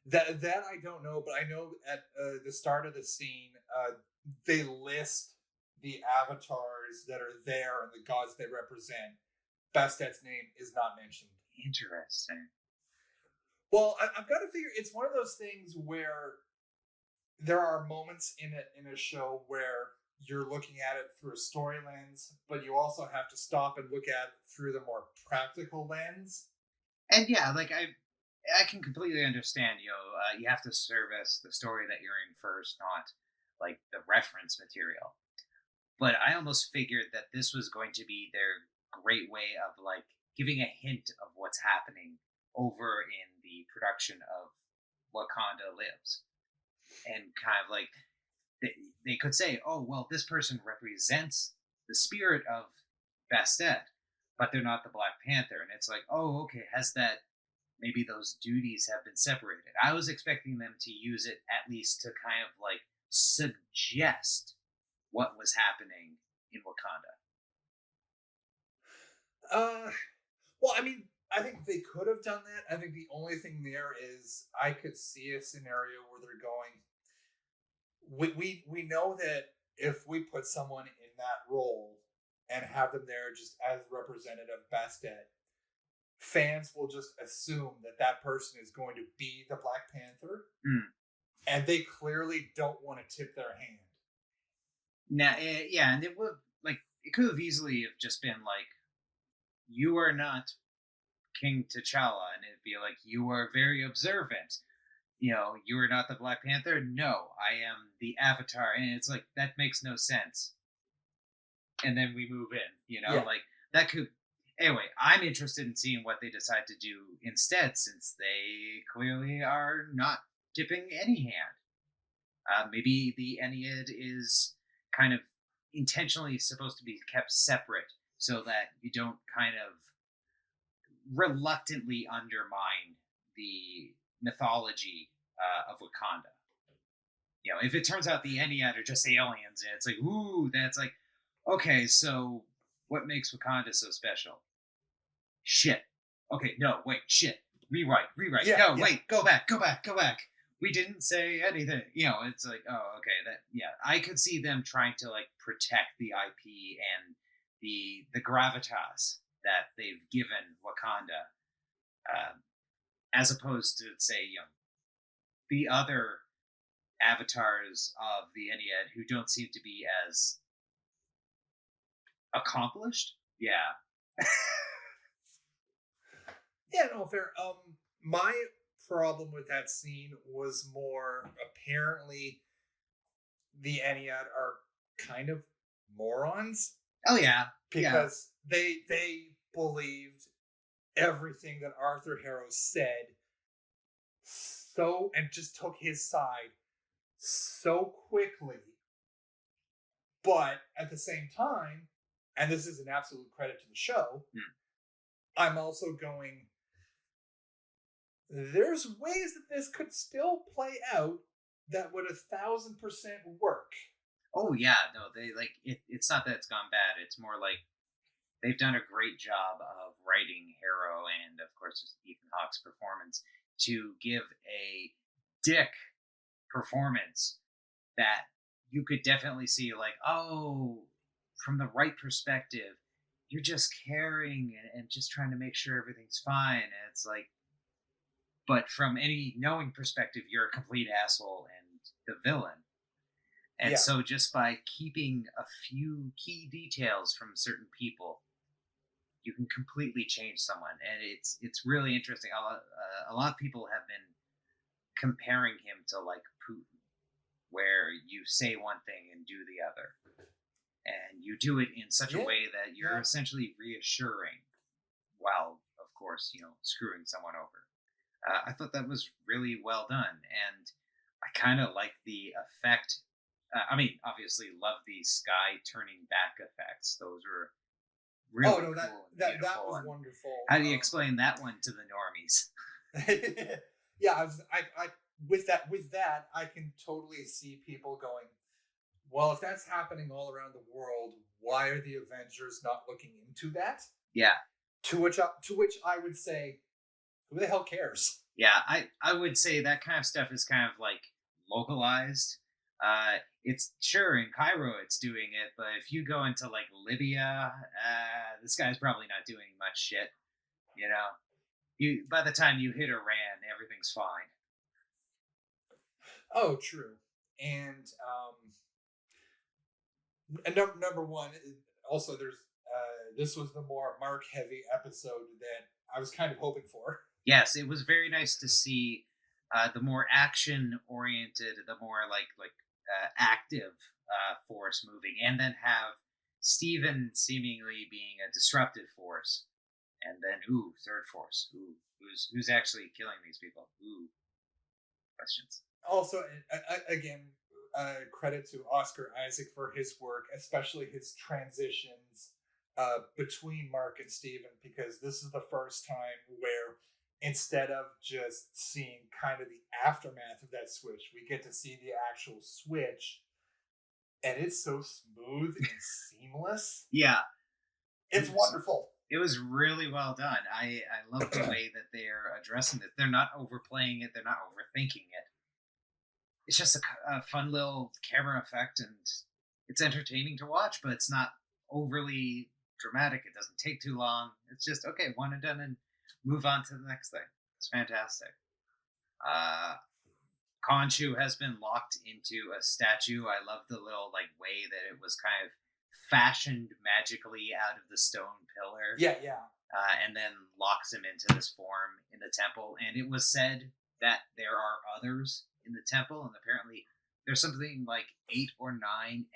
That I don't know, but I know at the start of the scene, they list the avatars that are there and the gods they represent. Bastet's name is not mentioned. Interesting. Well, I've got to figure it's one of those things where there are moments in a show where you're looking at it through a story lens, but you also have to stop and look at it through the more practical lens. And yeah, like I can completely understand. You have to service the story that you're in first, not like the reference material. But I almost figured that this was going to be their great way of like giving a hint of what's happening over in the production of Wakanda Lives, and kind of like they could say, oh well, this person represents the spirit of Bastet, but they're not the Black Panther, and it's like, oh okay, has that maybe those duties have been separated? I was expecting them to use it at least to kind of like suggest what was happening in Wakanda. Well, I mean, I think they could have done that. I think the only thing there is I could see a scenario where they're going. We know that if we put someone in that role and have them there just as representative Bastet, fans will just assume that that person is going to be the Black Panther, and they clearly don't want to tip their hand. Now, yeah, and it would it could have easily have just been like, you are not King T'Challa, and it'd be like, you are very observant. You know, you are not the Black Panther. No, I am the Avatar, and it's like that makes no sense. And then we move in. Like that could. Anyway, I'm interested in seeing what they decide to do instead, since they clearly are not tipping any hand. Maybe the Ennead is kind of intentionally supposed to be kept separate so that you don't kind of reluctantly undermine the mythology of Wakanda. You know, if it turns out the Ennead are just aliens, and it's like, ooh, that's like, okay, so what makes Wakanda so special? Shit. Okay, no, wait, shit. Rewrite. Wait, go back. We didn't say anything. It's like, oh, okay, I could see them trying to like protect the IP and the gravitas that they've given Wakanda, as opposed to, say, the other avatars of the Ennead who don't seem to be as accomplished. Yeah. Yeah, no, fair. My problem with that scene was more apparently the Ennead are kind of morons. Oh yeah, because they believed everything that Arthur Harrow said, and just took his side so quickly. But at the same time, and this is an absolute credit to the show, I'm also going, there's ways that this could still play out that would 1,000% work. Oh yeah, no, they it's not that it's gone bad. It's more like they've done a great job of writing Harrow and of course Ethan Hawke's performance to give a dick performance that you could definitely see like, oh, from the right perspective, you're just caring and just trying to make sure everything's fine. And it's like, but from any knowing perspective, you're a complete asshole and the villain. And so just by keeping a few key details from certain people, you can completely change someone. And it's really interesting. A lot of people have been comparing him to like Putin, where you say one thing and do the other. And you do it in such a way that you're essentially reassuring while, of course, screwing someone over. I thought that was really well done. And I kind of like the effect. Obviously, love the sky turning back effects. Those were really cool. That was wonderful. How do you explain that one to the normies? Yeah, with that, I can totally see people going, well, if that's happening all around the world, why are the Avengers not looking into that? Yeah. To which I would say, who the hell cares? Yeah, I would say that kind of stuff is kind of like localized. It's sure in Cairo it's doing it, but if you go into like Libya, this guy's probably not doing much shit. By the time you hit Iran, everything's fine. Oh, true. And number one, also there's this was the more Mark heavy episode that I was kind of hoping for. Yes, it was very nice to see the more action oriented, the more like active force moving, and then have Steven seemingly being a disruptive force, and then third force, who's actually killing these people? Questions. Also, again, credit to Oscar Isaac for his work, especially his transitions between Mark and Steven, because this is the first time where instead of just seeing kind of the aftermath of that switch, we get to see the actual switch, and it's so smooth and seamless. Yeah. It's wonderful. It was really well done. I love the way that they're addressing it. They're not overplaying it. They're not overthinking it. It's just a fun little camera effect, and it's entertaining to watch, but it's not overly dramatic. It doesn't take too long. It's just, okay, one and done, and move on to the next thing. It's fantastic. Khonshu has been locked into a statue. I love the little like way that it was kind of fashioned magically out of the stone pillar. Yeah. And then locks him into this form in the temple. And it was said that there are others in the temple, and apparently there's something like 8 or 9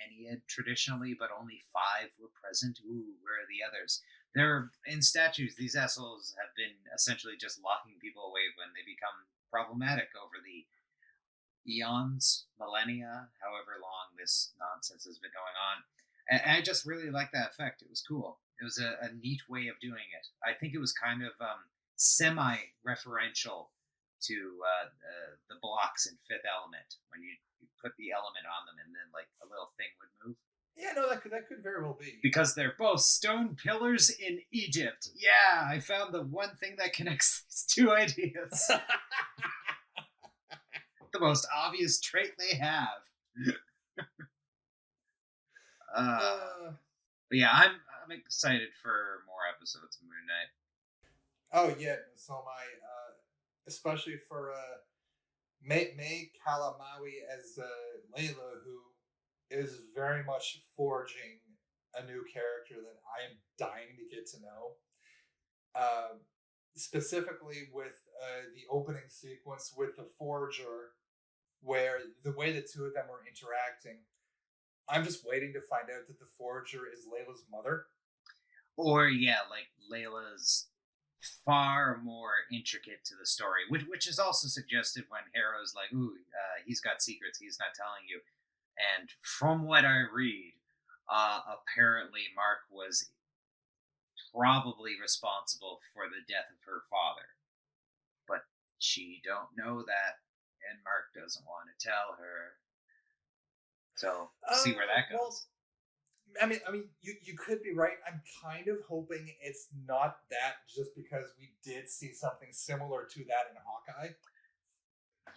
Ennead traditionally, but only 5 were present. Ooh, where are the others? They're in statues. These assholes have been essentially just locking people away when they become problematic over the eons, millennia, however long this nonsense has been going on. And I just really like that effect. It was cool. It was a neat way of doing it. I think it was kind of semi-referential to the blocks in Fifth Element, when you put the element on them and then like a little thing would move. Yeah, no, that could very well be. Because they're both stone pillars in Egypt. Yeah, I found the one thing that connects these two ideas. The most obvious trait they have. But yeah, I'm excited for more episodes of Moon Knight. Oh yeah, so am I. Especially for May Kalamawi as Layla, who is very much forging a new character that I am dying to get to know. Specifically with the opening sequence with the Forger, where the way the two of them were interacting, I'm just waiting to find out that the Forger is Layla's mother. Or, yeah, like Layla's far more intricate to the story, which is also suggested when Harrow's like, ooh, he's got secrets he's not telling you. And from what I read, apparently Mark was probably responsible for the death of her father. But she don't know that, and Mark doesn't want to tell her. So, see where that goes. Well, I mean, you could be right. I'm kind of hoping it's not that, just because we did see something similar to that in Hawkeye.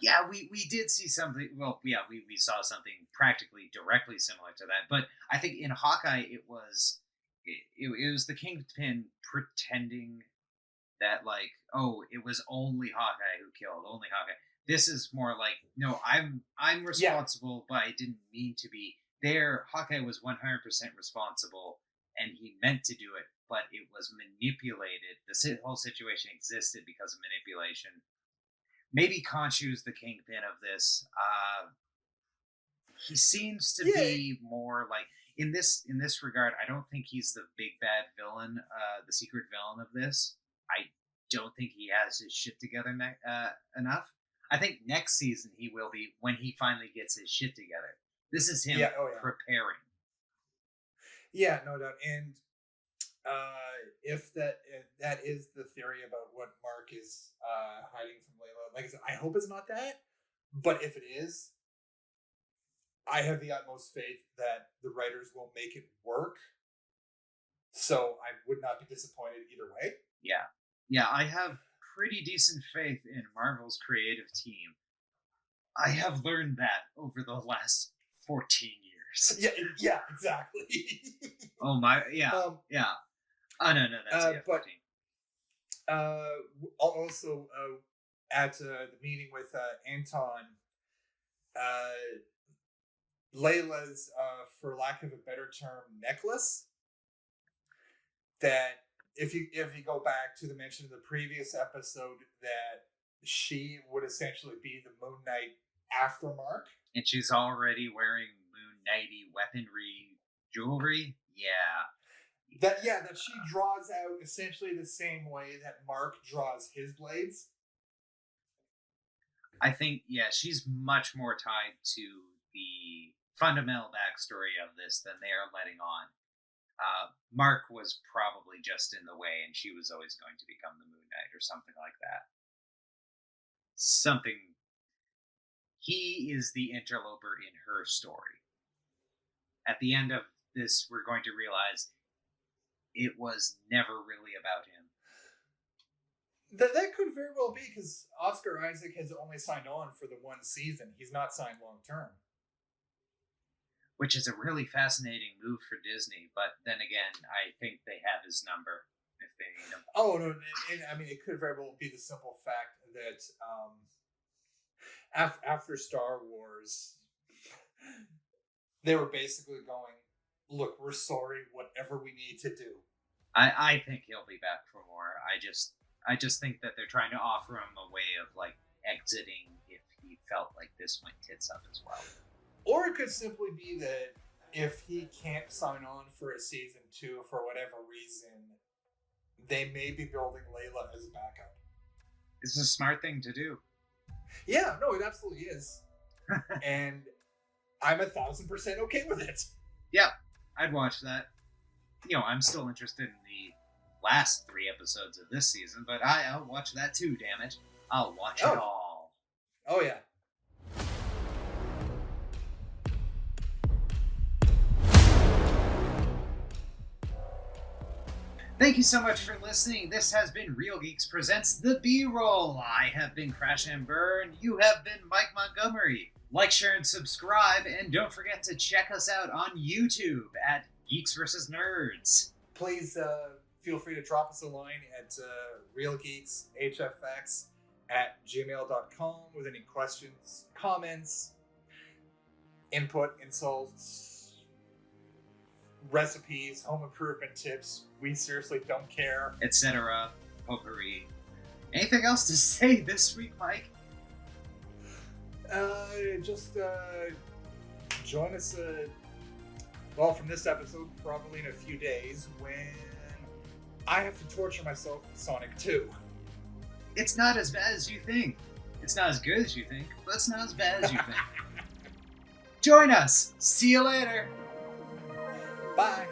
Yeah, we did see something. Well, yeah, we saw something practically directly similar to that. But I think in Hawkeye, it was the Kingpin pretending that, like, oh, it was only Hawkeye who killed, only Hawkeye. This is more like, no, I'm responsible, but I didn't mean to be. There, Hawkeye was 100% responsible, and he meant to do it, but it was manipulated. The whole situation existed because of manipulation. Maybe Khonshu's the kingpin of this. He seems to be more like, in this regard, I don't think he's the big bad villain, the secret villain of this. I don't think he has his shit together enough. I think next season he will be, when he finally gets his shit together. This is him preparing. Yeah, no doubt. And if that is the theory about what Mark is hiding from Layla, like I said, I hope it's not that. But if it is, I have the utmost faith that the writers will make it work. So I would not be disappointed either way. Yeah, I have pretty decent faith in Marvel's creative team. I have learned that over the last 14 years. Yeah, exactly. Oh my, yeah. Oh no, that's 14. Also, at the meeting with Anton, Layla's, for lack of a better term, necklace, that if you go back to the mention of the previous episode, that she would essentially be the Moon Knight after Mark. And she's already wearing Moon Knighty weaponry jewelry. Yeah. That she draws out essentially the same way that Mark draws his blades. I think, she's much more tied to the fundamental backstory of this than they are letting on. Mark was probably just in the way, and she was always going to become the Moon Knight or something like that. He is the interloper in her story. At the end of this, we're going to realize it was never really about him. That could very well be, because Oscar Isaac has only signed on for the one season. He's not signed long term. Which is a really fascinating move for Disney, but then again, I think they have his number if they need him. Oh, no, I mean, it could very well be the simple fact that after Star Wars, they were basically going, look, we're sorry, whatever we need to do. I think he'll be back for more. I just think that they're trying to offer him a way of, like, exiting if he felt like this went tits up as well. Or it could simply be that if he can't sign on for a season 2 for whatever reason, they may be building Layla as a backup. It's a smart thing to do. Yeah, no, it absolutely is. And I'm 1,000% okay with it. Yeah, I'd watch that. You know, I'm still interested in the last 3 episodes of this season, but I'll watch that too, damn it. I'll watch it all. Oh, yeah. Thank you so much for listening. This has been Real Geeks Presents The B-Roll. I have been Crash and Burn. You have been Mike Montgomery. Like, share, and subscribe. And don't forget to check us out on YouTube at Geeks vs. Nerds. Please feel free to drop us a line at realgeekshfx@gmail.com with any questions, comments, input, insults, recipes, home improvement tips. We seriously don't care. Etc. Potpourri. Anything else to say this week, Mike? Just join us, well, from this episode, probably in a few days, when I have to torture myself with Sonic 2. It's not as bad as you think. It's not as good as you think, but it's not as bad as you think. Join us! See you later! Bye!